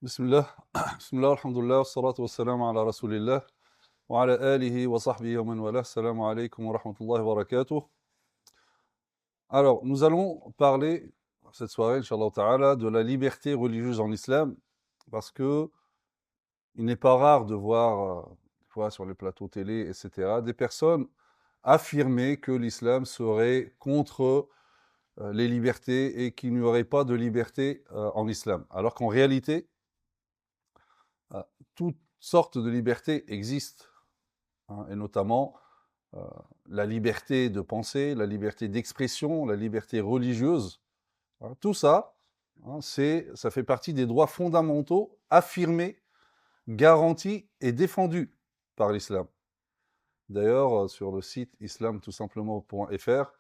بسم الله بسم الله والحمد لله والصلاة والسلام على رسول الله وعلى آله وصحبه ومن والاه. السلام عليكم ورحمة الله وبركاته. Alors, nous allons parler cette soirée, Inch'Allah Ta'ala, de la liberté religieuse en islam, parce que il n'est pas rare de voir, des fois sur les plateaux télé, etc., des personnes affirmer que l'islam serait contre les libertés et qu'il n'y aurait pas de liberté en islam. Alors qu'en réalité, euh, toutes sortes de libertés existent, hein, et notamment euh, la liberté de penser, la liberté d'expression, la liberté religieuse, hein. Tout ça, hein, ça fait partie des droits fondamentaux affirmés, garantis et défendus par l'islam. D'ailleurs, sur le site islamtoutsimplement.fr,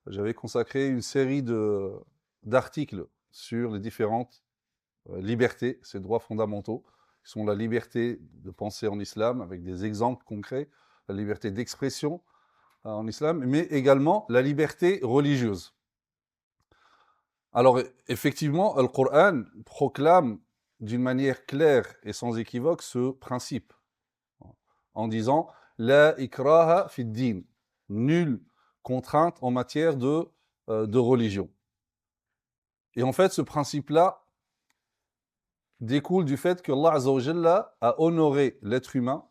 j'avais consacré une série d'articles sur les différentes libertés, ces droits fondamentaux, qui sont la liberté de penser en islam, avec des exemples concrets, la liberté d'expression en islam, mais également la liberté religieuse. Alors, effectivement, le Coran proclame d'une manière claire et sans équivoque ce principe, en disant « La ikraha fid din » nulle contrainte en matière de religion. Et en fait, ce principe-là découle du fait que Allah Azza wa Jalla a honoré l'être humain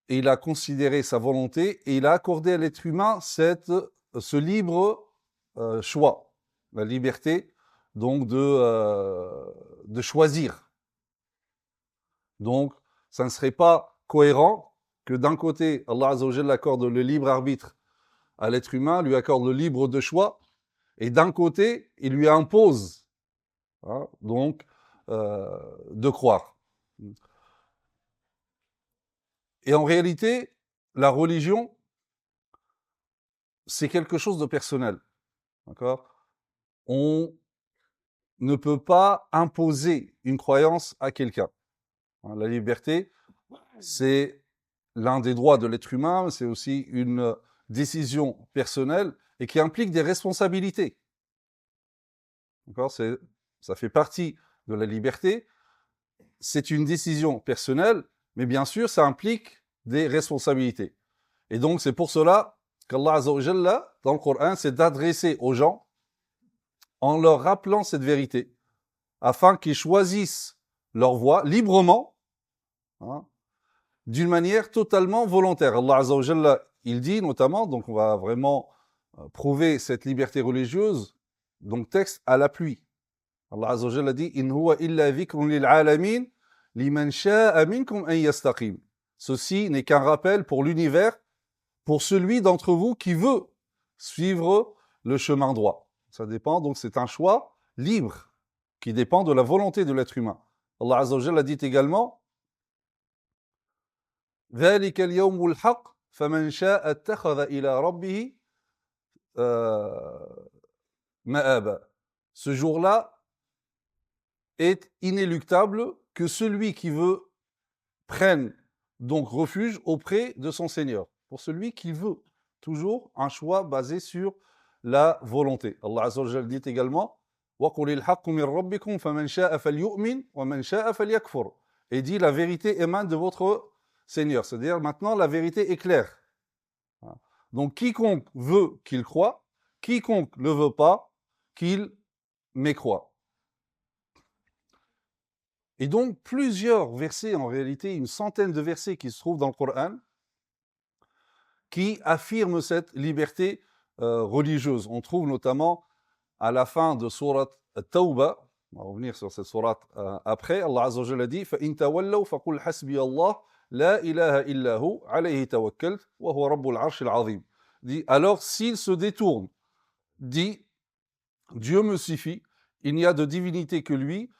et il a considéré sa volonté et il a accordé à l'être humain ce libre choix, la liberté donc de choisir. Donc, ça ne serait pas cohérent que d'un côté, Allah Azza wa Jalla accorde le libre arbitre à l'être humain, lui accorde le libre de choix, et d'un côté, il lui impose, hein, donc, de croire. Et en réalité, la religion, c'est quelque chose de personnel. D'accord ? On ne peut pas imposer une croyance à quelqu'un. La liberté, c'est l'un des droits de l'être humain, c'est aussi une décision personnelle et qui implique des responsabilités. D'accord ? Ça fait partie de la liberté. C'est une décision personnelle, mais bien sûr, ça implique des responsabilités. Et donc, c'est pour cela qu'Allah Azza wa Jalla, dans le Coran, s'est adressé aux gens en leur rappelant cette vérité, afin qu'ils choisissent leur voie librement, hein, d'une manière totalement volontaire. Allah Azza wa Jalla, il dit notamment, donc on va vraiment prouver cette liberté religieuse, donc texte à la pluie. Allah Azza wa Jalla dit « In huwa illa dhikrun lil alamin, liman sha'a minkum an yastaqim » Ceci n'est qu'un rappel pour l'univers, pour celui d'entre vous qui veut suivre le chemin droit. Ça dépend, donc c'est un choix libre, qui dépend de la volonté de l'être humain. Allah Azza wa Jalla dit également ذلك اليوم الحق فمن شاء اتخذ إلى ربه مآبا. Ce jour-là est inéluctable, que celui qui veut prenne donc refuge auprès de son Seigneur. Pour celui qui veut. Toujours un choix basé sur la volonté. Allah Azza wa Jalla dit également وَقُلِ الْحَقُّ مِنْ رَبِّكُمْ فَمَنْ شَاءَ فَلْيُؤْمِنْ وَمَنْ شَاءَ فَلْيَكْفُرْ. Et dit la vérité émane de votre Seigneur. C'est-à-dire maintenant la vérité est claire. Donc quiconque veut qu'il croie, quiconque ne veut pas qu'il mécroit. Et donc plusieurs versets, en réalité une centaine de versets qui se trouvent dans le Coran, qui affirment cette liberté religieuse. On trouve notamment à la fin de sourate At-Tawbah, on va revenir sur cette sourate après, Allah Azza wa Jalla dit فَإِن تَوَلَّوْا فَقُلْ حَسْبِيَ اللَّهُ لَا إِلَهَ إِلَّا هُوَ عَلَيْهِ تَوَكَّلْتُ وَهُوَ رَبُّ الْعَرْشِ الْعَظِيمِ. Dit alors s'ils se détournent, dit Dieu me suffit, il n'y a de divinité que lui,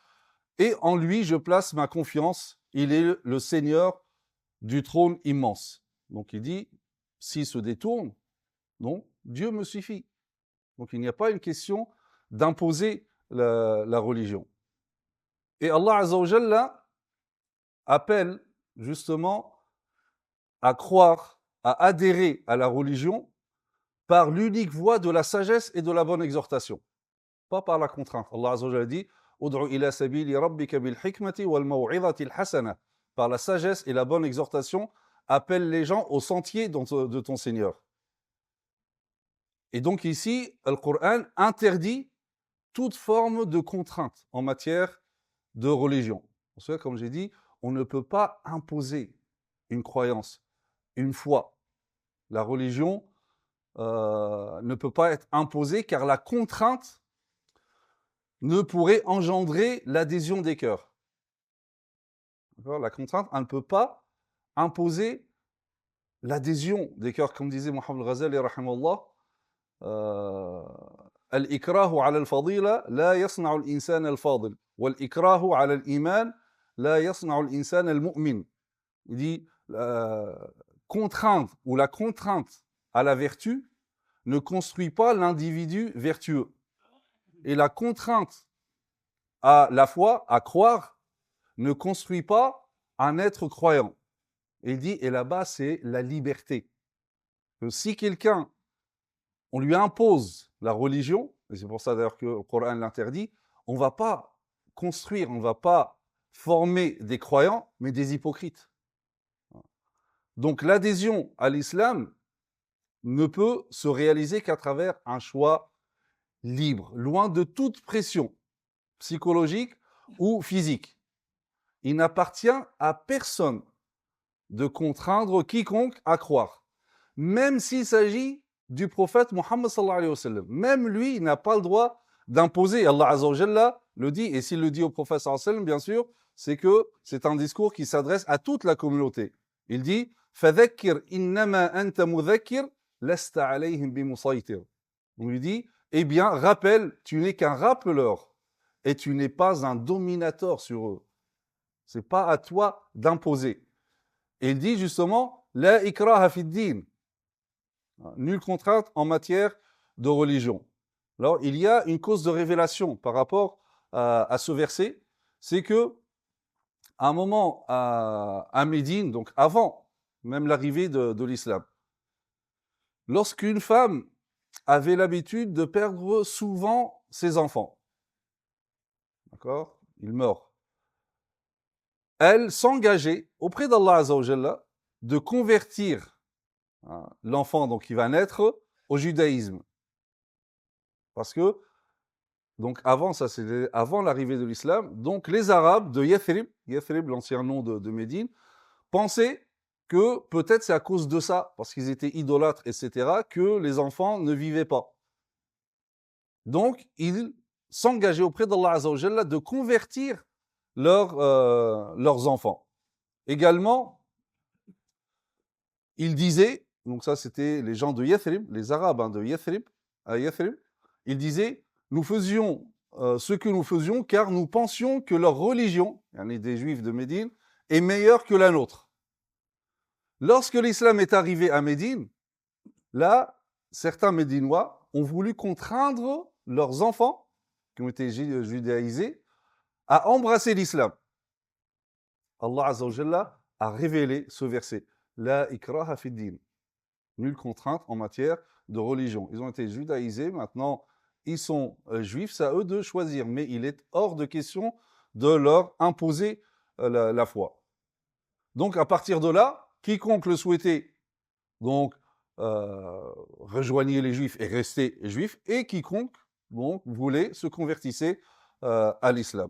et en lui je place ma confiance, il est le Seigneur du trône immense. Donc il dit, s'il se détourne, donc Dieu me suffit. Donc il n'y a pas une question d'imposer la religion. Et Allah Azza wa Jalla appelle justement à croire, à adhérer à la religion par l'unique voie de la sagesse et de la bonne exhortation. Pas par la contrainte. Allah Azza wa Jalla dit Ud'u ila sabili rabbika bil hikmati wal maw'izati al hasana. Par la sagesse et la bonne exhortation, appelle les gens au sentier de ton Seigneur. Et donc ici, le Coran interdit toute forme de contrainte en matière de religion. Parce que, comme j'ai dit, on ne peut pas imposer une croyance, une foi. La religion ne peut pas être imposée car la contrainte ne pourrait engendrer l'adhésion des cœurs. D'accord ? La contrainte, elle ne peut pas imposer l'adhésion des cœurs, comme disait Mohammed Ghazali, rahimahullah. الإكراه على الفضيلة لا يصنع الإنسان الفاضل والإكراه على الإيمان لا يصنع الإنسان المؤمن. Il dit contrainte ou la contrainte à la vertu ne construit pas l'individu vertueux. Et la contrainte à la foi, à croire, ne construit pas un être croyant. Et il dit, et là-bas, c'est la liberté. Que si quelqu'un, on lui impose la religion, et c'est pour ça d'ailleurs que le Coran l'interdit, on ne va pas construire, on ne va pas former des croyants, mais des hypocrites. Donc l'adhésion à l'islam ne peut se réaliser qu'à travers un choix libre, loin de toute pression psychologique ou physique. Il n'appartient à personne de contraindre quiconque à croire, même s'il s'agit du prophète Mohammed sallallahu alayhi wa sallam. Même lui, il n'a pas le droit d'imposer. Allah Azza wa Jalla le dit, et s'il le dit au prophète sallallahu alayhi wa sallam, bien sûr, c'est que c'est un discours qui s'adresse à toute la communauté. Il dit فَذَكِّرْ إِنَّمَا أَنْتَ مُذَكِّرْ لَسْتَ عَلَيْهِمْ بِمُصَيْتِرْ. On lui dit, eh bien, rappelle, tu n'es qu'un rappeleur et tu n'es pas un dominateur sur eux. C'est pas à toi d'imposer. Et il dit justement, la ikraha fi din. Nulle contrainte en matière de religion. Alors, il y a une cause de révélation par rapport à ce verset, c'est que à un moment à Médine, donc avant même l'arrivée de l'islam, lorsqu'une femme avait l'habitude de perdre souvent ses enfants, d'accord, il meurt, elle s'engageait auprès d'Allah Azza wa Jalla de convertir l'enfant donc qui va naître au judaïsme. Parce que donc avant ça, c'était avant l'arrivée de l'islam, donc les Arabes de Yathrib, l'ancien nom de Médine, pensaient que peut-être c'est à cause de ça, parce qu'ils étaient idolâtres, etc., que les enfants ne vivaient pas. Donc ils s'engageaient auprès d'Allah Azza wa Jalla de convertir leurs enfants. Également, ils disaient, donc ça c'était les gens de Yathrib, les Arabes de Yathrib, à Yathrib, ils disaient, nous faisions ce que nous faisions car nous pensions que leur religion, des Juifs de Médine, est meilleure que la nôtre. Lorsque l'islam est arrivé à Médine, là, certains Médinois ont voulu contraindre leurs enfants, qui ont été judaïsés, à embrasser l'islam. Allah Azza wa Jalla a révélé ce verset. La ikraha fi din. Nulle contrainte en matière de religion. Ils ont été judaïsés, maintenant ils sont juifs, c'est à eux de choisir. Mais il est hors de question de leur imposer la foi. Donc à partir de là, quiconque le souhaitait, donc rejoignait les juifs et restait juif, et quiconque donc, voulait se convertissait à l'islam.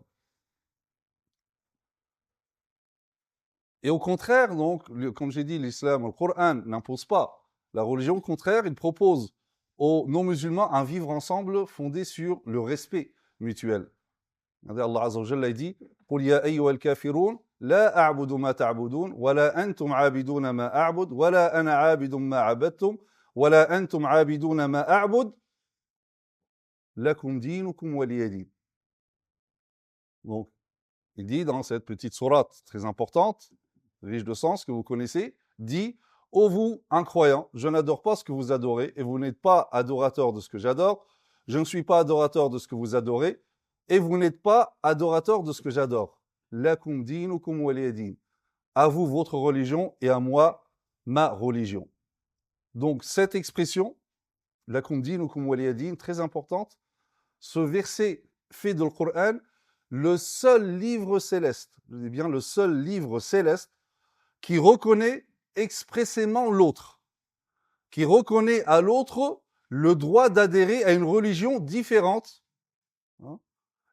Et au contraire, donc, comme j'ai dit, l'islam, le Coran n'impose pas la religion. Au contraire, il propose aux non-musulmans un vivre ensemble fondé sur le respect mutuel. Allah Azza wa Jalla dit قُلْ يَا أَيُّهَا الْكَافِرُونَ لَا أَعْبُدُ مَا تَعْبُدُونَ وَلَا أَنْتُمْ عَابِدُونَ مَا أَعْبُدُ وَلَا أَنَا عَابِدٌ مَا عَبَدتُّمْ وَلَا أَنْتُمْ عَابِدُونَ مَا أَعْبُدُ لَكُمْ دِينُكُمْ وَلِيَ دِينِ. Donc, il dit dans cette petite sourate très importante, riche de sens, que vous connaissez, dit « Ô vous, incroyants, je n'adore pas ce que vous adorez, et vous n'êtes pas adorateurs de ce que j'adore. Je ne suis pas adorateur de ce que vous adorez, et vous n'êtes pas adorateur de ce que j'adore. Lakum dinukum waliya din. À vous, votre religion, et à moi, ma religion. » Donc, cette expression, Lakum dinukum waliya din, très importante, ce verset fait de le Coran le seul livre céleste, je dis bien le seul livre céleste qui reconnaît expressément l'autre, qui reconnaît à l'autre le droit d'adhérer à une religion différente, hein,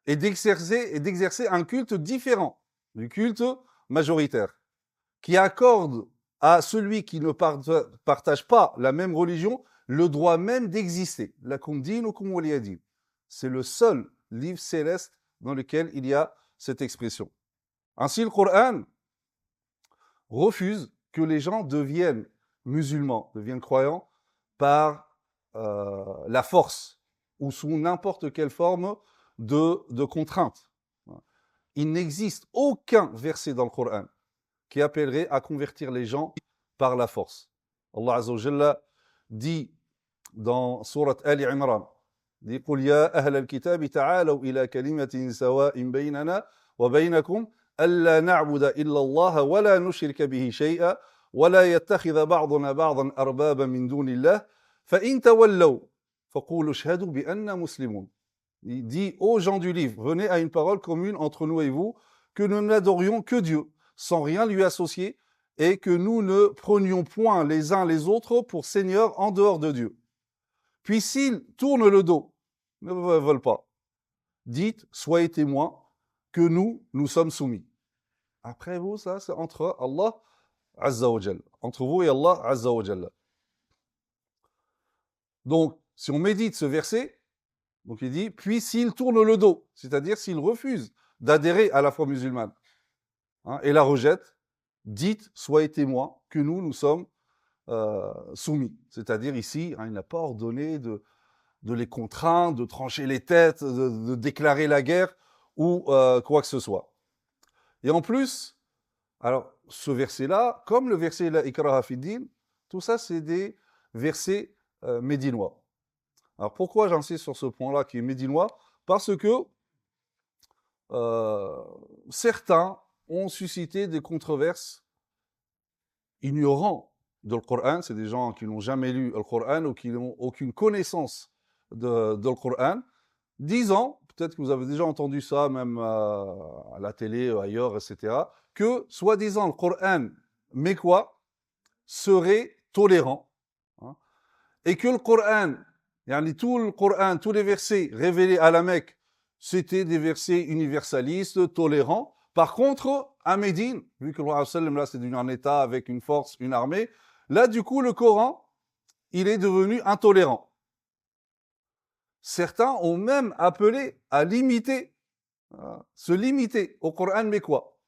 et d'exercer un culte différent du culte majoritaire, qui accorde à celui qui ne partage pas la même religion le droit même d'exister. Lakum dinukum waliya din. C'est le seul livre céleste dans lequel il y a cette expression. Ainsi, le Coran refuse que les gens deviennent musulmans, deviennent croyants par la force ou sous n'importe quelle forme de contrainte. Il n'existe aucun verset dans le Coran qui appellerait à convertir les gens par la force. Allah Azza wa Jalla dit dans sourate Ali Imran, dit قُلْ يَا أَهْلَ الْكِتَابِ تَعَالَوْا إِلَى كَلِمَةٍ سَوَاءٍ بَيْنَنَا وَبَيْنَكُمْ أَلَّا نَعْبُدَ إِلَّا اللَّهَ وَلَا نُشْرِكَ بِهِ شَيْئًا وَلَا يَتَّخِذَ بَعْضُنَا بَعْضًا أَرْبَابًا مِنْ دُونِ اللَّهِ فَإِنْ تَوَلَّوْا فَقُولُوا اشْهَدُوا بِأَنَّا مُسْلِمُونَ. Il dit aux gens du livre, venez à une parole commune entre nous et vous, que nous n'adorions que Dieu, sans rien lui associer, et que nous ne prenions point les uns les autres pour seigneurs en dehors de Dieu. Puis s'ils tournent le dos, ne veulent pas, dites, soyez témoins que nous sommes soumis. Après vous, ça c'est entre Allah Azza wa Jalla, entre vous et Allah Azza wa Jalla. Donc, si on médite ce verset, donc il dit, puis s'ils tournent le dos, c'est-à-dire s'ils refusent d'adhérer à la foi musulmane, hein, et la rejettent, dites, soyez témoins que nous sommes soumis. C'est-à-dire ici, hein, il n'a pas ordonné de les contraindre, de trancher les têtes, de déclarer la guerre ou quoi que ce soit. Et en plus, alors ce verset-là, comme le verset la ikraha fi din, tout ça c'est des versets médinois. Alors pourquoi j'insiste sur ce point-là qui est médinois? Parce que certains ont suscité des controverses ignorant de le Coran, c'est des gens qui n'ont jamais lu le Coran ou qui n'ont aucune connaissance de le Coran, disant, peut-être que vous avez déjà entendu ça même à la télé, ailleurs, etc., que soi-disant le Coran mécois serait tolérant, hein, et que le Coran, tout le Coran, tous les versets révélés à la Mecque, c'était des versets universalistes, tolérants. Par contre, à Médine, vu que le roi sallam là c'est devenu un État avec une force, une armée, là du coup le Coran, il est devenu intolérant. Certains ont même appelé à limiter, se limiter au Coran mécois.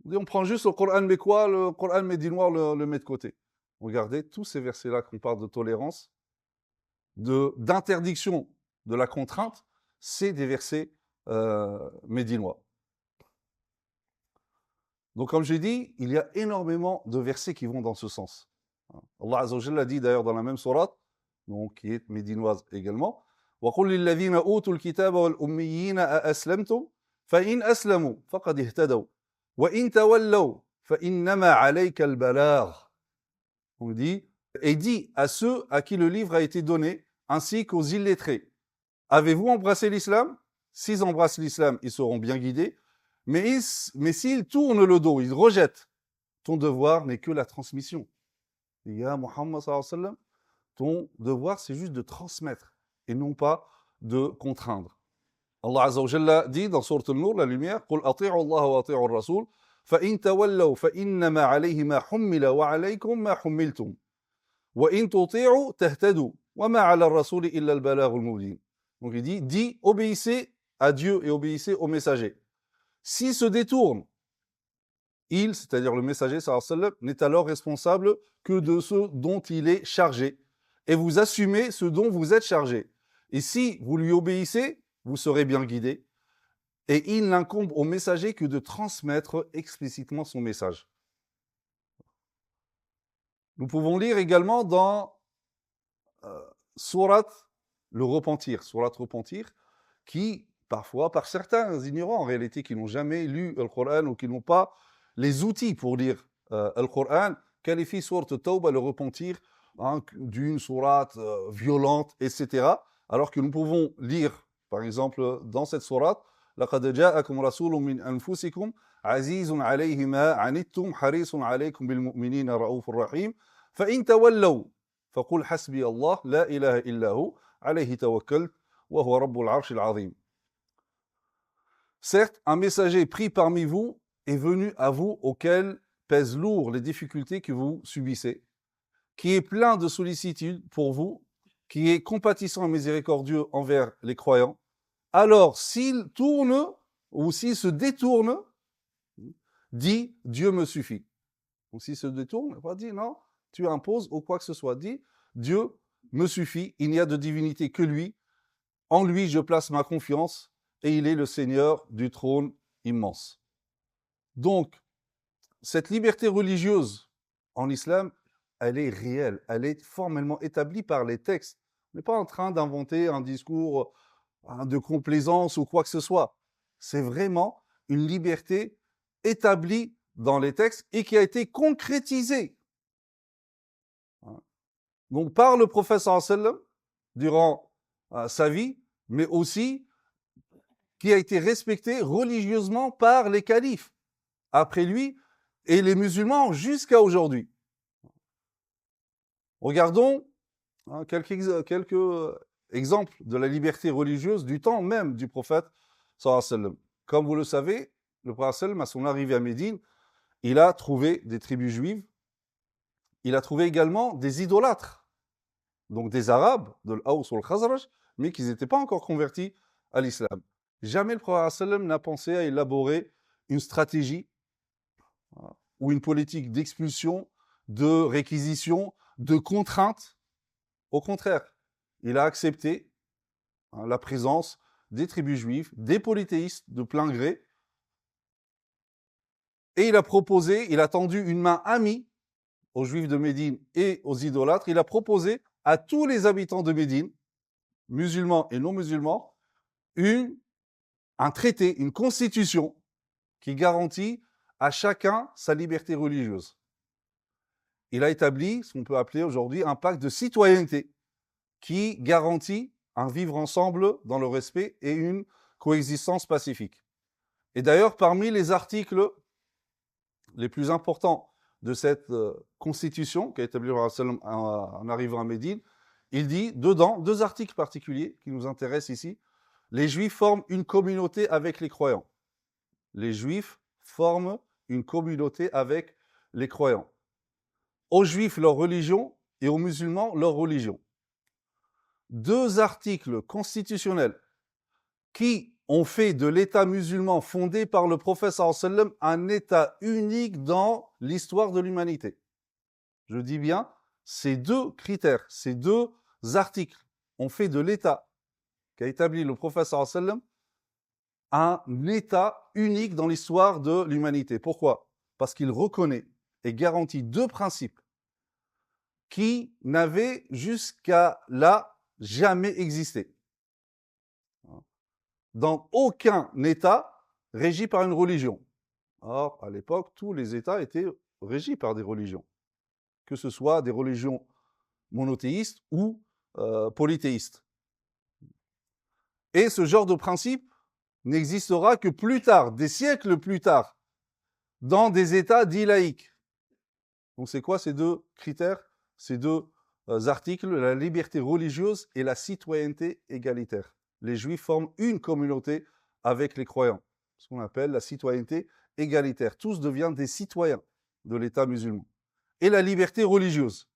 On prend juste le Coran mécois, le Coran médinois, le met de côté. Regardez tous ces versets-là qu'on parle de tolérance, d'interdiction de la contrainte, c'est des versets médinois. Donc, comme j'ai dit, il y a énormément de versets qui vont dans ce sens. Allah Azza wa Jalla dit d'ailleurs dans la même sourate, donc qui est médinoise également, وَقُلْ لِلَّذِينَ أُوتُوا الْكِتَابَ وَالْأُمِّيِّينَ أَأَسْلَمْتُمْ فَإِنْ أَسْلَمُوا فَقَدِ اهْتَدَوْا وَإِنْ تَوَلَّوْا فَإِنَّمَا عَلَيْكَ الْبَلَاغُ. On dit, et dit à ceux à qui le livre a été donné, ainsi qu'aux illettrés, avez-vous embrassé l'islam? S'ils embrassent l'islam, ils seront bien guidés. Mais s'ils tournent le dos, ils rejettent, ton devoir n'est que la transmission. Ya Muhammad sallallahu alayhi wa sallam, ton devoir c'est juste de transmettre et non pas de contraindre. Allah Azza wa Jalla dit dans Sourate An-Nur, la lumière, قُلْ أَطِيعُوا اللَّهَ وَأَطِيعُوا الرَّسُولَ فَإِنْ تَوَلَّوْا فَإِنَّمَا عَلَيْهِ مَا حُمِّلَ وَعَلَيْكُمْ مَا حُمِّلْتُمْ وَإِنْ تُطِيعُوا تَهْتَدُوا وَمَا عَلَى الرَّسُولِ إِلَّا الْبَلَاغُ الْمُبِينُ. Donc il dit, obéissez à Dieu et obéissez aux messagers. S'il se détourne, il, c'est-à-dire le messager, sallallahu alayhi wa sallam, n'est alors responsable que de ce dont il est chargé. Et vous assumez ce dont vous êtes chargé. Et si vous lui obéissez, vous serez bien guidé. Et il n'incombe au messager que de transmettre explicitement son message. Nous pouvons lire également dans sourate le repentir, sourate repentir, qui parfois, par certains ignorants en réalité, qui n'ont jamais lu le Coran ou qui n'ont pas les outils pour lire le Coran, qualifient sourate Tawbah, le repentir, hein, d'une sourate violente, etc. Alors que nous pouvons lire, par exemple, dans cette sourate, لقد جاءكم رسول من أنفسكم عزيز عليه ما عنتم حريص عليكم بالمؤمنين رؤوف رحيم فإن تولوا فقل حسبي الله لا إله إلا هو عليه توكلت وهو رب العرش العظيم. Certes, un messager pris parmi vous est venu à vous auquel pèsent lourd les difficultés que vous subissez, qui est plein de sollicitude pour vous, qui est compatissant et miséricordieux envers les croyants. Alors, s'il tourne ou s'il se détourne, dit Dieu me suffit. Ou s'il se détourne, pas dit non, tu imposes ou quoi que ce soit. Dit Dieu me suffit, il n'y a de divinité que lui. En lui, je place ma confiance et il est le Seigneur du trône immense. Donc, cette liberté religieuse en islam, elle est réelle, elle est formellement établie par les textes. On n'est pas en train d'inventer un discours de complaisance ou quoi que ce soit. C'est vraiment une liberté établie dans les textes et qui a été concrétisée. Donc, par le prophète sallallahu alayhi wa sallam, durant sa vie, mais aussi qui a été respectée religieusement par les califes après lui et les musulmans jusqu'à aujourd'hui. Regardons quelques exemples de la liberté religieuse du temps même du prophète sallallahu alayhi wa sallam. Comme vous le savez, le prophète sallallahu alayhi wa sallam, à son arrivée à Médine, il a trouvé des tribus juives, il a trouvé également des idolâtres, donc des Arabes, de l'Aws ou le Khazraj, mais qui n'étaient pas encore convertis à l'islam. Jamais le prophète sallallahu alayhi wa sallam n'a pensé à élaborer une stratégie ou une politique d'expulsion, de réquisition, de contrainte. Au contraire, il a accepté la présence des tribus juives, des polythéistes de plein gré, et il a tendu une main amie aux juifs de Médine et aux idolâtres. Il a proposé à tous les habitants de Médine, musulmans et non musulmans, un traité, une constitution qui garantit à chacun sa liberté religieuse. Il a établi ce qu'on peut appeler aujourd'hui un pacte de citoyenneté qui garantit un vivre ensemble dans le respect et une coexistence pacifique. Et d'ailleurs, parmi les articles les plus importants de cette constitution qu'a établie le prophète en arrivant à Médine, il dit dedans, 2 articles particuliers qui nous intéressent ici, les Juifs forment une communauté avec les croyants. Les Juifs forment une communauté avec les croyants. Aux Juifs, leur religion, et aux musulmans, leur religion. 2 articles constitutionnels qui ont fait de l'État musulman fondé par le prophète sallallahu alayhi wa sallam un État unique dans l'histoire de l'humanité. Je dis bien, ces 2 critères, ces 2 articles ont fait de l'État qu'a établi le prophète sallallahu alayhi wa sallam un État unique dans l'histoire de l'humanité. Pourquoi ? Parce qu'il reconnaît et garantit 2 principes qui n'avaient jusqu'à là jamais existé. Dans aucun État régi par une religion. Or, à l'époque, tous les États étaient régis par des religions, que ce soit des religions monothéistes ou polythéistes. Et ce genre de principe n'existera que plus tard, des siècles plus tard, dans des États dits laïques. Donc c'est quoi ces 2 critères, ces 2 articles, la liberté religieuse et la citoyenneté égalitaire. Les Juifs forment une communauté avec les croyants, ce qu'on appelle la citoyenneté égalitaire. Tous deviennent des citoyens de l'État musulman. Et la liberté religieuse.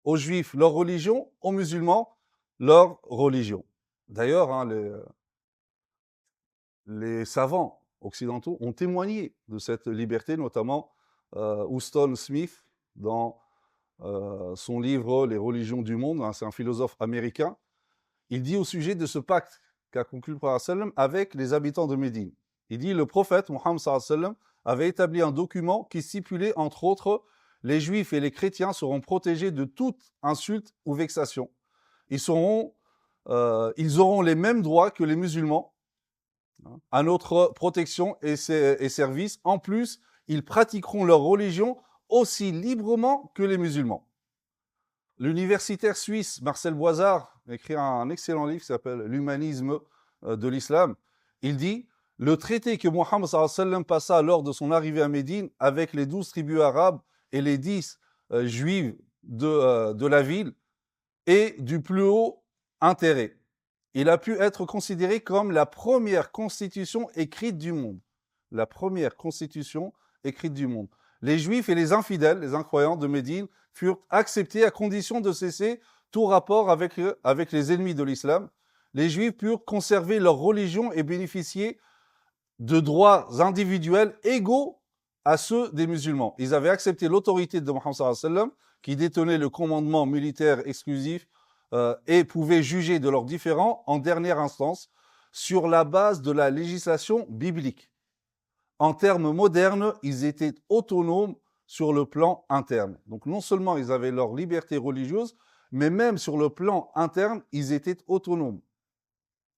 Aux Juifs, leur religion, aux musulmans, leur religion. D'ailleurs, les savants occidentaux ont témoigné de cette liberté, notamment Huston Smith, dans son livre « Les religions du monde », c'est un philosophe américain. Il dit au sujet de ce pacte qu'a conclu le prophète sallam avec les habitants de Médine. Il dit, le prophète Mohammed sallam avait établi un document qui stipulait, entre autres, les juifs et les chrétiens seront protégés de toute insulte ou vexation. Ils auront les mêmes droits que les musulmans à notre protection et services. En plus, ils pratiqueront leur religion aussi librement que les musulmans. L'universitaire suisse Marcel Boizard a écrit un excellent livre qui s'appelle « L'humanisme de l'islam ». il dit « Le traité que Mohammed sallallahu alayhi wa sallam passa lors de son arrivée à Médine avec les 12 tribus arabes et les 10 juives de la ville est du plus haut intérêt. Il a pu être considéré comme la première constitution écrite du monde. La première constitution écrite du monde. Les juifs et les infidèles, les incroyants de Médine, furent acceptés à condition de cesser tout rapport avec les ennemis de l'islam. Les juifs purent conserver leur religion et bénéficier de droits individuels égaux à ceux des musulmans. Ils avaient accepté l'autorité de Mohammed sallallahu alayhi wa sallam, qui détenait le commandement militaire exclusif et pouvait juger de leurs différends en dernière instance sur la base de la législation biblique. En termes modernes, ils étaient autonomes sur le plan interne. Donc non seulement ils avaient leur liberté religieuse, mais même sur le plan interne, ils étaient autonomes.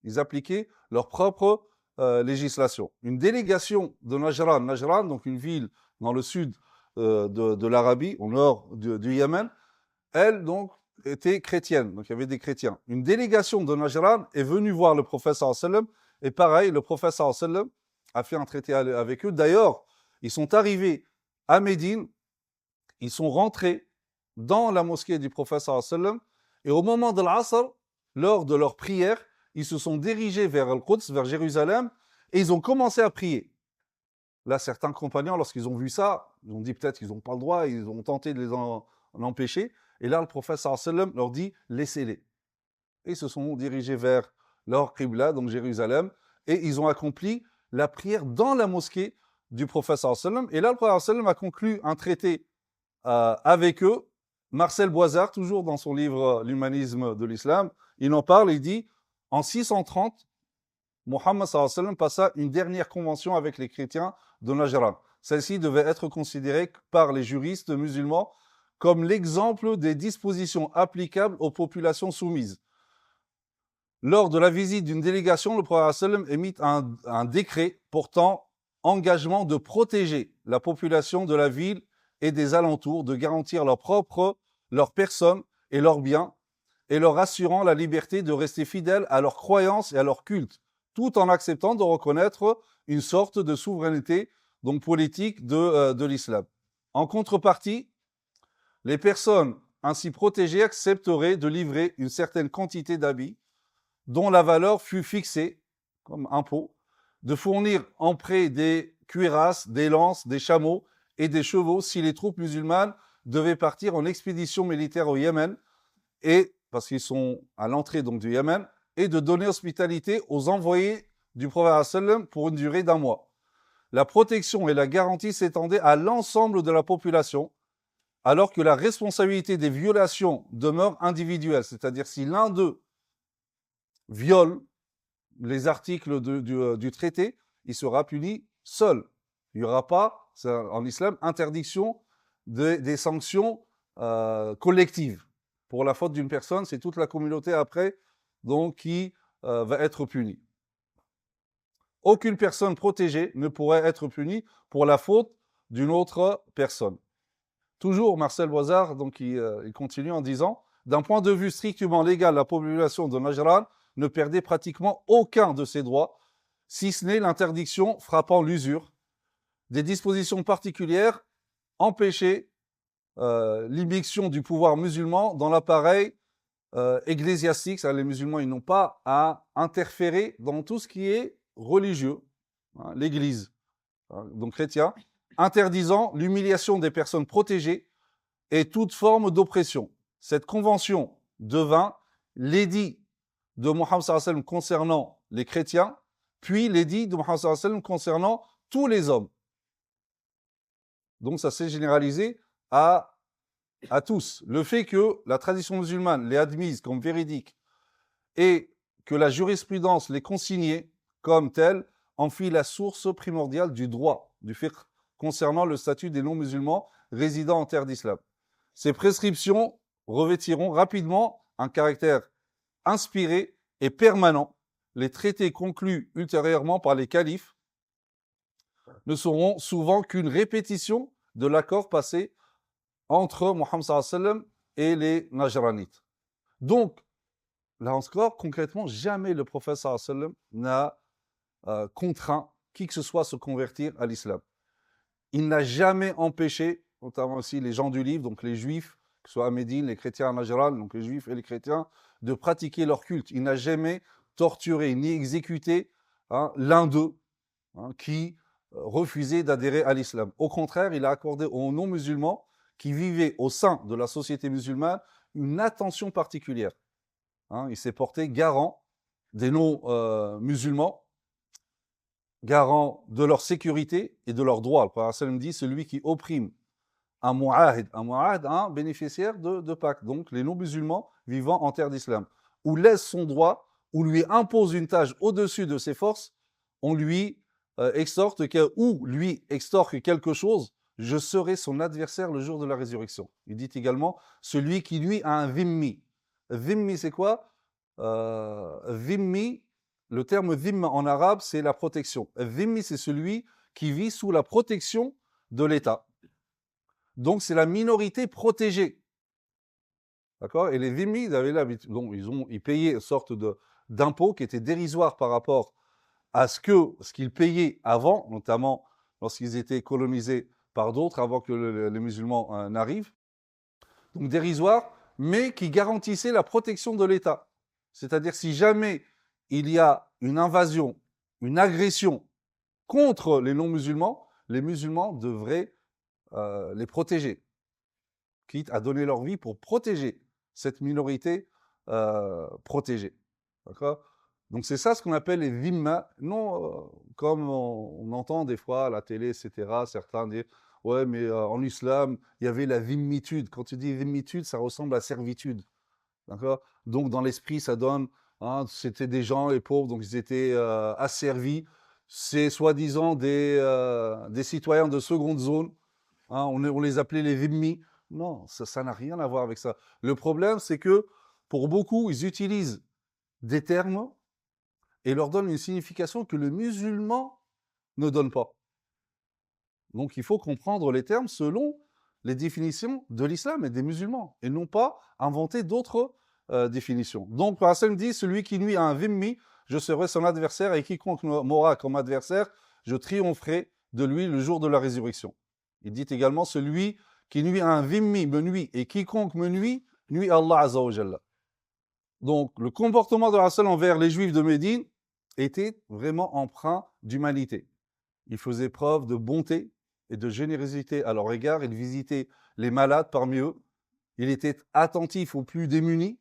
Ils appliquaient leur propre législation. Une délégation de Najran, donc une ville dans le sud de l'Arabie, au nord du Yémen, elle donc était chrétienne, donc il y avait des chrétiens. Une délégation de Najran est venue voir le prophète sallallahu alayhi wa sallam, et pareil, le prophète sallallahu alayhi wa sallam a fait un traité avec eux. D'ailleurs, ils sont arrivés à Médine, ils sont rentrés dans la mosquée du prophète sallallahu alayhi wa sallam, et au moment de l'Asr, lors de leur prière, ils se sont dirigés vers Al-Quds, vers Jérusalem, et ils ont commencé à prier. Là, certains compagnons, lorsqu'ils ont vu ça, ils ont dit peut-être qu'ils n'ont pas le droit, ils ont tenté de les en empêcher. Et là, le prophète sallallahu alayhi wa sallam leur dit, laissez-les. Et ils se sont dirigés vers leur Qibla, donc Jérusalem, et ils ont accompli la prière dans la mosquée du prophète sallallahu alayhi wa sallam. Et là, le prophète sallallahu alayhi wa sallam a conclu un traité avec eux. Marcel Boizard, toujours dans son livre L'humanisme de l'islam, il en parle, il dit, en 630, Mohammed sallallahu alayhi wa sallam passa une dernière convention avec les chrétiens de Najran. Celle-ci devait être considérée par les juristes musulmans comme l'exemple des dispositions applicables aux populations soumises. Lors de la visite d'une délégation, le prophète sallallahu alayhi wa sallam émit un décret portant engagement de protéger la population de la ville et des alentours, de garantir leur personne et leurs biens, et leur assurant la liberté de rester fidèles à leurs croyances et à leur culte, tout en acceptant de reconnaître une sorte de souveraineté donc politique de l'islam. En contrepartie, les personnes ainsi protégées accepteraient de livrer une certaine quantité d'habits dont la valeur fut fixée comme impôt, de fournir en prêt des cuirasses, des lances, des chameaux et des chevaux si les troupes musulmanes devaient partir en expédition militaire au Yémen, et parce qu'ils sont à l'entrée donc du Yémen, et de donner hospitalité aux envoyés du prophète sallam pour une durée d'1 mois. La protection et la garantie s'étendaient à l'ensemble de la population, alors que la responsabilité des violations demeure individuelle, c'est-à-dire si l'un d'eux viole les articles du traité, il sera puni seul. Il n'y aura pas, en islam, interdiction des sanctions collectives. Pour la faute d'une personne, c'est toute la communauté après donc, qui va être punie. Aucune personne protégée ne pourrait être punie pour la faute d'une autre personne. Toujours Marcel Boizard, donc il continue en disant « D'un point de vue strictement légal, la population de Najran ne perdait pratiquement aucun de ses droits, si ce n'est l'interdiction frappant l'usure. Des dispositions particulières empêchaient l'immixtion du pouvoir musulman dans l'appareil ecclésiastique. Les musulmans, ils n'ont pas à interférer dans tout ce qui est religieux, hein, l'Église, hein, donc chrétien, interdisant l'humiliation des personnes protégées et toute forme d'oppression. Cette convention devint l'édit de Mohammed sallallahu alayhi wa sallam concernant les chrétiens, puis l'édit de Mohammed sallallahu alayhi wa sallam concernant tous les hommes. Donc ça s'est généralisé à tous. Le fait que la tradition musulmane l'ait admise comme véridique et que la jurisprudence l'ait consignée comme telle en fit la source primordiale du droit, du fiqh, concernant le statut des non-musulmans résidant en terre d'islam. Ces prescriptions revêtiront rapidement un caractère inspiré et permanent. Les traités conclus ultérieurement par les califes ne seront souvent qu'une répétition de l'accord passé entre Mohammed sallallahu alayhi wa sallam et les Najranites. Donc, là encore, concrètement, jamais le prophète sallallahu alayhi wa sallam n'a contraint qui que ce soit à se convertir à l'islam. Il n'a jamais empêché, notamment aussi les gens du livre, donc les juifs, que ce soit à Médine, les chrétiens à Najran, donc les juifs et les chrétiens, de pratiquer leur culte. Il n'a jamais torturé ni exécuté l'un d'eux qui refusait d'adhérer à l'islam. Au contraire, il a accordé aux non-musulmans qui vivaient au sein de la société musulmane une attention particulière. Il s'est porté garant des non-musulmans, garant de leur sécurité et de leurs droits. Le prophète sallam dit, celui qui opprime un mu'ahid, un bénéficiaire de Pâques, donc les non-musulmans vivant en terre d'islam, ou laisse son droit, ou lui impose une tâche au-dessus de ses forces, on lui extorque quelque chose, je serai son adversaire le jour de la résurrection. Il dit également, celui qui lui a un dhimmi. Dhimmi, c'est quoi? Dhimmi, le terme dhimma en arabe, c'est la protection. Dhimmi, c'est celui qui vit sous la protection de l'État. Donc, c'est la minorité protégée. D'accord? Et les dhimmi, ils avaient l'habitude. Donc, ils payaient une sorte d'impôt qui était dérisoire par rapport à ce qu'ils payaient avant, notamment lorsqu'ils étaient colonisés par d'autres, avant que les musulmans n'arrivent. Donc dérisoire, mais qui garantissait la protection de l'État. C'est-à-dire si jamais il y a une invasion, une agression contre les non-musulmans, les musulmans devraient les protéger, quitte à donner leur vie pour protéger cette minorité protégée. D'accord? Donc c'est ça ce qu'on appelle les dhimma, non comme on entend des fois à la télé, etc. Certains disent ouais, mais en islam, il y avait la dhimmitude. Quand tu dis dhimmitude, ça ressemble à servitude. D'accord? Donc dans l'esprit, ça donne, c'était des gens, les pauvres, donc ils étaient asservis. C'est soi-disant des citoyens de seconde zone. On les appelait les dhimmis. Non, ça n'a rien à voir avec ça. Le problème, c'est que pour beaucoup, ils utilisent des termes et leur donnent une signification que le musulman ne donne pas. Donc il faut comprendre les termes selon les définitions de l'islam et des musulmans, et non pas inventer d'autres définitions. Donc le Hassan dit, celui qui nuit à un dhimmi, je serai son adversaire, et quiconque m'aura comme adversaire, je triompherai de lui le jour de la résurrection. Il dit également, celui qui nuit à un dhimmi me nuit, et quiconque me nuit, nuit à Allah Azza wa Jalla. Donc le comportement de Hassan envers les juifs de Médine était vraiment empreint d'humanité. Il faisait preuve de bonté et de générosité à leur égard. Il visitait les malades parmi eux. Il était attentif aux plus démunis.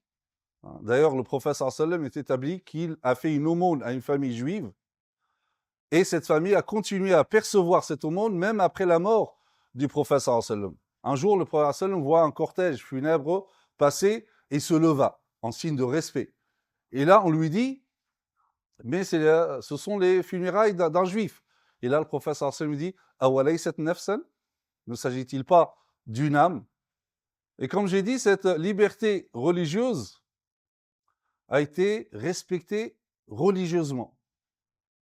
D'ailleurs, le prophète sallam est établi qu'il a fait une aumône à une famille juive, et cette famille a continué à percevoir cette aumône même après la mort du prophète sallam. Un jour, le prophète sallam voit un cortège funèbre passer et se leva en signe de respect. Et là, on lui dit, mais ce sont les funérailles d'un juif. Et là, le prophète sallam lui dit, awalaysat nafsan, ne s'agit-il pas d'une âme? Et comme j'ai dit, cette liberté religieuse a été respectée religieusement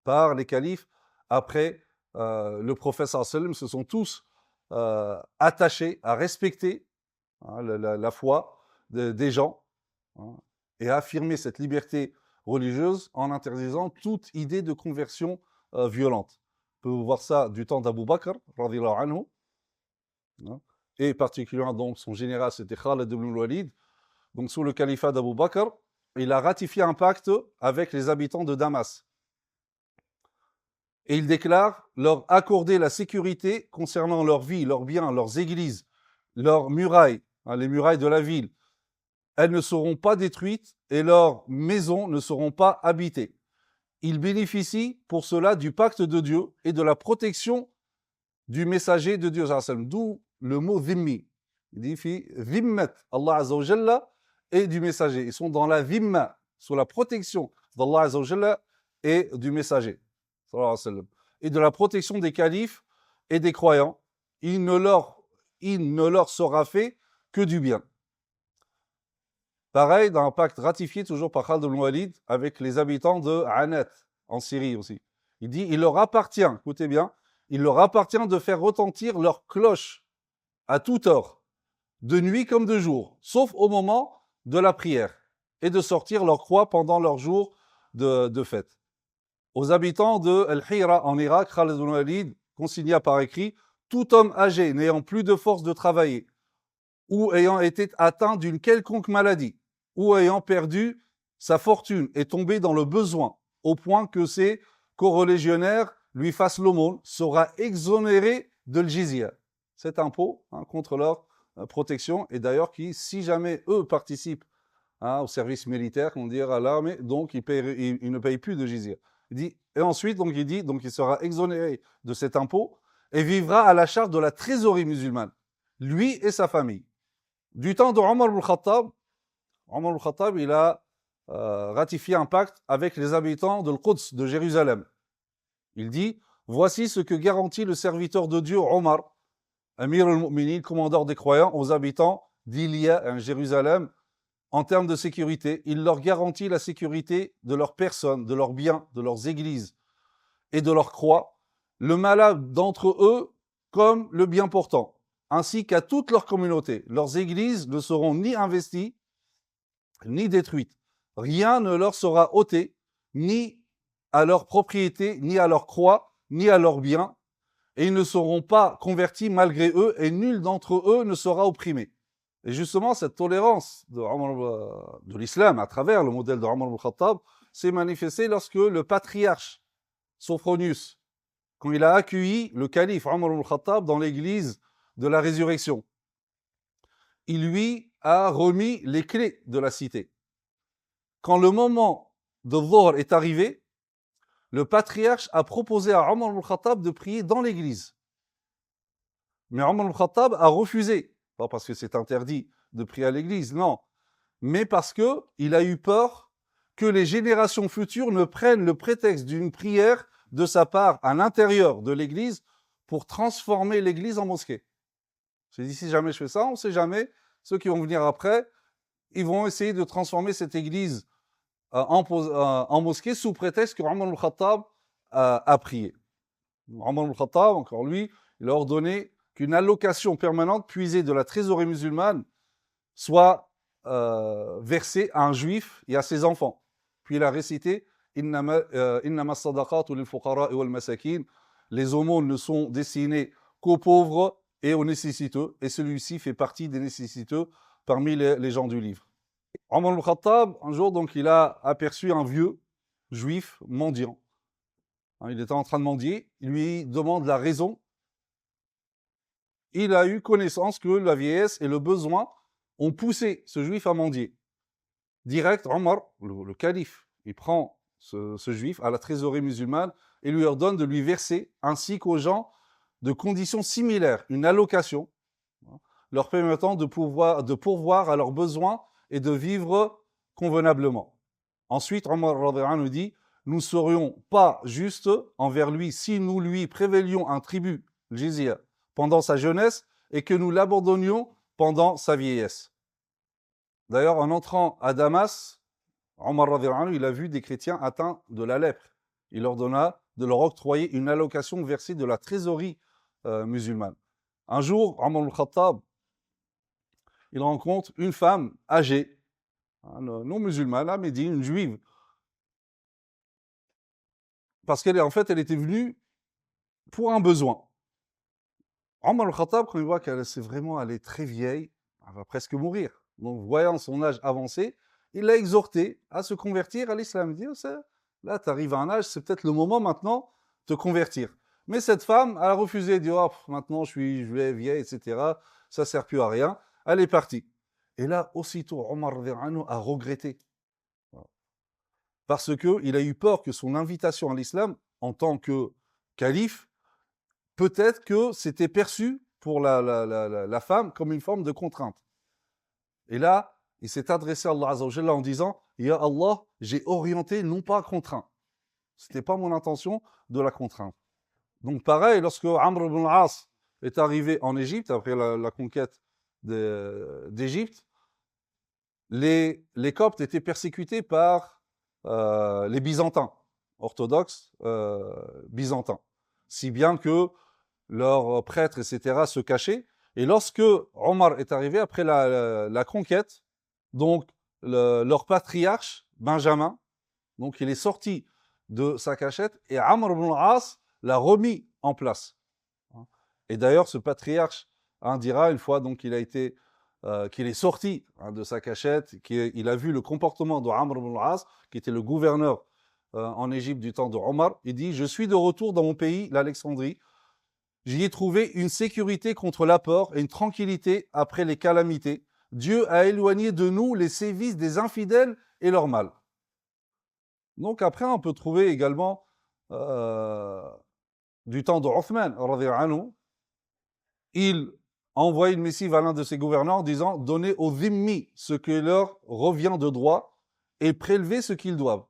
par les califes. Après, le prophète sallam se sont tous attachés à respecter la foi des gens et à affirmer cette liberté religieuse en interdisant toute idée de conversion violente. On peut voir ça du temps d'Abu Bakr, radhiyallahu anhu, et particulièrement donc son général, c'était Khalid ibn al-Walid. Donc sous le califat d'Abu Bakr, il a ratifié un pacte avec les habitants de Damas. Et il déclare leur accorder la sécurité concernant leur vie, leurs biens, leurs églises, leurs murailles, les murailles de la ville. Elles ne seront pas détruites et leurs maisons ne seront pas habitées. Ils bénéficient pour cela du pacte de Dieu et de la protection du messager de Dieu, d'où le mot dhimmi. Il dit fi dhimmat Allah Azza wa Jalla et du messager. Ils sont dans la dhimma, sous la protection d'Allah Azza wa Jalla et du messager, et de la protection des califes et des croyants. Il ne leur sera fait que du bien. Pareil, dans un pacte ratifié toujours par Khalid ibn Walid avec les habitants de Anat, en Syrie aussi. Il dit, il leur appartient, écoutez bien, il leur appartient de faire retentir leurs cloches à toute heure, de nuit comme de jour, sauf au moment de la prière, et de sortir leur croix pendant leur jour de fête. aux habitants de Al-Hira en Irak, Khalid ibn Walid consigna par écrit: tout homme âgé n'ayant plus de force de travailler, ou ayant été atteint d'une quelconque maladie, ou ayant perdu sa fortune et tombé dans le besoin, au point que ses coreligionnaires lui fassent l'aumône, sera exonéré de l'jizya, cet impôt contre leur protection, et d'ailleurs qui, si jamais eux participent au service militaire, on dirait à l'armée, donc ils ne payent plus de jizya. Il dit, et ensuite, donc il dit, donc il sera exonéré de cet impôt et vivra à la charge de la trésorerie musulmane, lui et sa famille. Du temps de Omar ibn Khattab, il a ratifié un pacte avec les habitants de Al-Quds, de Jérusalem. Il dit, voici ce que garantit le serviteur de Dieu Omar, Amir al-Mu'minin, commandeur des croyants, aux habitants d'Ilia, Jérusalem, en termes de sécurité. Il leur garantit la sécurité de leurs personnes, de leurs biens, de leurs églises et de leurs croix, le malade d'entre eux comme le bien portant, ainsi qu'à toute leur communauté. Leurs églises ne seront ni investies, ni détruites. Rien ne leur sera ôté, ni à leur propriété, ni à leur croix, ni à leurs biens, et ils ne seront pas convertis malgré eux, et nul d'entre eux ne sera opprimé. Et justement, cette tolérance de l'islam à travers le modèle de Omar ibn Khattab s'est manifestée lorsque le patriarche Sophronius, quand il a accueilli le calife Omar ibn Khattab dans l'église de la résurrection, il lui a remis les clés de la cité. Quand le moment de Dhuhr est arrivé, le patriarche a proposé à Omar ibn Khattab de prier dans l'église. Mais Omar ibn Khattab a refusé. Pas parce que c'est interdit de prier à l'église, non. Mais parce qu'il a eu peur que les générations futures ne prennent le prétexte d'une prière de sa part à l'intérieur de l'église pour transformer l'église en mosquée. J'ai dit, si jamais je fais ça, on ne sait jamais. Ceux qui vont venir après, ils vont essayer de transformer cette église en mosquée sous prétexte que Omar ibn Khattab a prié. Omar ibn Khattab, encore lui, il a ordonné qu'une allocation permanente puisée de la trésorerie musulmane soit versée à un juif et à ses enfants. Puis il a récité Innama sadaqatu lil fuqara wal masakin. Les aumônes ne sont destinées qu'aux pauvres et aux nécessiteux, et celui-ci fait partie des nécessiteux parmi les gens du livre. Omar ibn Khattab, un jour, donc, il a aperçu un vieux juif mendiant. Il était en train de mendier, il lui demande la raison. Il a eu connaissance que la vieillesse et le besoin ont poussé ce juif à mendier. Direct, Omar, le calife, il prend ce juif à la trésorerie musulmane et lui ordonne de lui verser, ainsi qu'aux gens de conditions similaires, une allocation, leur permettant de pourvoir à leurs besoins et de vivre convenablement. Ensuite, Omar nous dit, nous ne serions pas justes envers lui si nous lui prévelions un tribut, le jizya, pendant sa jeunesse et que nous l'abandonnions pendant sa vieillesse. D'ailleurs, en entrant à Damas, Omar il a vu des chrétiens atteints de la lèpre. Il ordonna de leur octroyer une allocation versée de la trésorerie musulmane. Un jour, Omar al-Khattab, il rencontre une femme âgée, non musulmane, à Médine, une juive. Parce qu'elle elle était venue pour un besoin. Omar al-Khattab, quand il voit qu'elle est très vieille, elle va presque mourir. Donc, voyant son âge avancé, il l'a exhorté à se convertir à l'islam. Il dit, là, tu arrives à un âge, c'est peut-être le moment maintenant de te convertir. Mais cette femme, elle a refusé, elle dit, oh, maintenant je suis vieille, etc. Ça ne sert plus à rien. Elle est partie. Et là, aussitôt, Omar a regretté. Parce qu'il a eu peur que son invitation à l'islam, en tant que calife, peut-être que c'était perçu pour la femme comme une forme de contrainte. Et là, il s'est adressé à Allah Azza wa Jalla en disant, Ya Allah, j'ai orienté, non pas contraint. Ce n'était pas mon intention de la contrainte. Donc pareil, lorsque Amr ibn al-As est arrivé en Égypte, après la conquête d'Égypte, les Coptes étaient persécutés par les Byzantins, orthodoxes byzantins. Si bien que leurs prêtres, etc., se cachaient. Et lorsque Omar est arrivé, après la conquête, donc leur patriarche, Benjamin, donc il est sorti de sa cachette et Amr ibn al-As l'a remis en place. Et d'ailleurs, ce patriarche dira une fois donc qu'il est sorti de sa cachette, qu'il a vu le comportement de Amr ibn al-As, qui était le gouverneur en Égypte du temps de Omar. Il dit: je suis de retour dans mon pays, l'Alexandrie. J'y ai trouvé une sécurité contre l'apport et une tranquillité après les calamités. Dieu a éloigné de nous les sévices des infidèles et leur mal. Donc après, on peut trouver également du temps de Othman, il a envoyé une missive à l'un de ses gouverneurs en disant: donnez aux dhimmi ce que leur revient de droit et prélevez ce qu'ils doivent.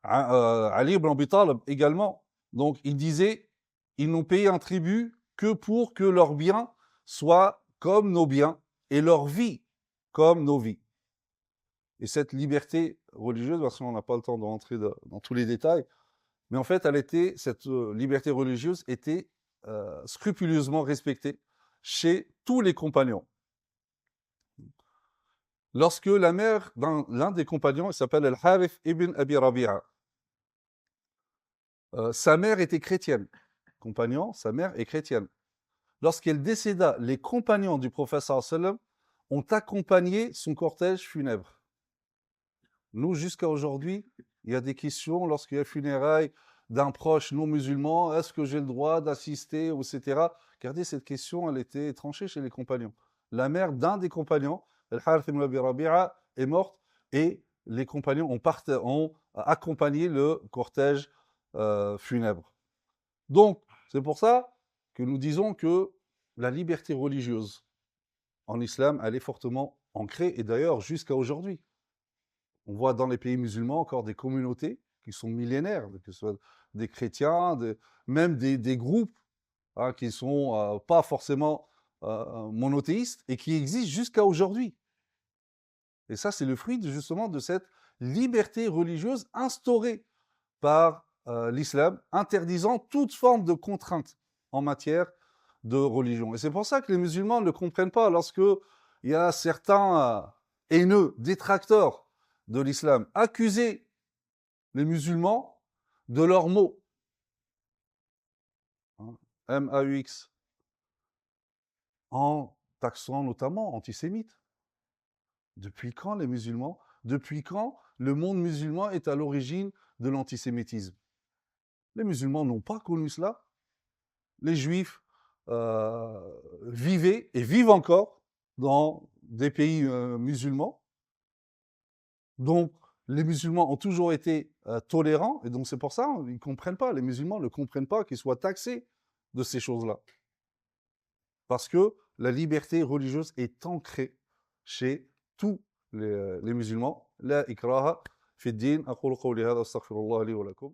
Ali ibn Abi Talib également, donc il disait: ils n'ont payé un tribut que pour que leurs biens soient comme nos biens et leur vie comme nos vies. Et cette liberté religieuse, parce qu'on n'a pas le temps de rentrer dans tous les détails, mais en fait, cette liberté religieuse était scrupuleusement respectée chez tous les compagnons. Lorsque la mère l'un des compagnons, il s'appelle Al-Harith ibn Abi Rabi'a, sa mère était chrétienne. Compagnon, sa mère est chrétienne. Lorsqu'elle décéda, les compagnons du prophète sallallahu alayhi wa sallam ont accompagné son cortège funèbre. Nous, jusqu'à aujourd'hui, il y a des questions lorsqu'il y a funérailles d'un proche non musulman, est-ce que j'ai le droit d'assister, etc. Regardez, cette question, elle était tranchée chez les compagnons. La mère d'un des compagnons, Al-Harith ibn Abi Rabi'a, est morte et les compagnons ont accompagné le cortège funèbre. Donc, c'est pour ça que nous disons que la liberté religieuse en islam, elle est fortement ancrée, et d'ailleurs jusqu'à aujourd'hui. On voit dans les pays musulmans encore des communautés qui sont millénaires, que ce soit des chrétiens, même des groupes qui ne sont pas forcément monothéistes et qui existent jusqu'à aujourd'hui. Et ça, c'est le fruit justement de cette liberté religieuse instaurée par l'islam, interdisant toute forme de contrainte en matière de religion. Et c'est pour ça que les musulmans ne comprennent pas lorsque il y a certains haineux, détracteurs de l'islam, accuser les musulmans de leurs mots. M-A-U-X. En taxant notamment antisémites. Depuis quand les musulmans, depuis quand le monde musulman est à l'origine de l'antisémitisme? Les musulmans n'ont pas connu cela. Les juifs vivaient et vivent encore dans des pays musulmans. Donc, les musulmans ont toujours été tolérants, et donc c'est pour ça qu'ils ne comprennent pas, les musulmans ne comprennent pas qu'ils soient taxés de ces choses-là. Parce que la liberté religieuse est ancrée chez tous les musulmans. La ikraha fi din, aqulu qawli hadha, astaghfirullah li wa lakum.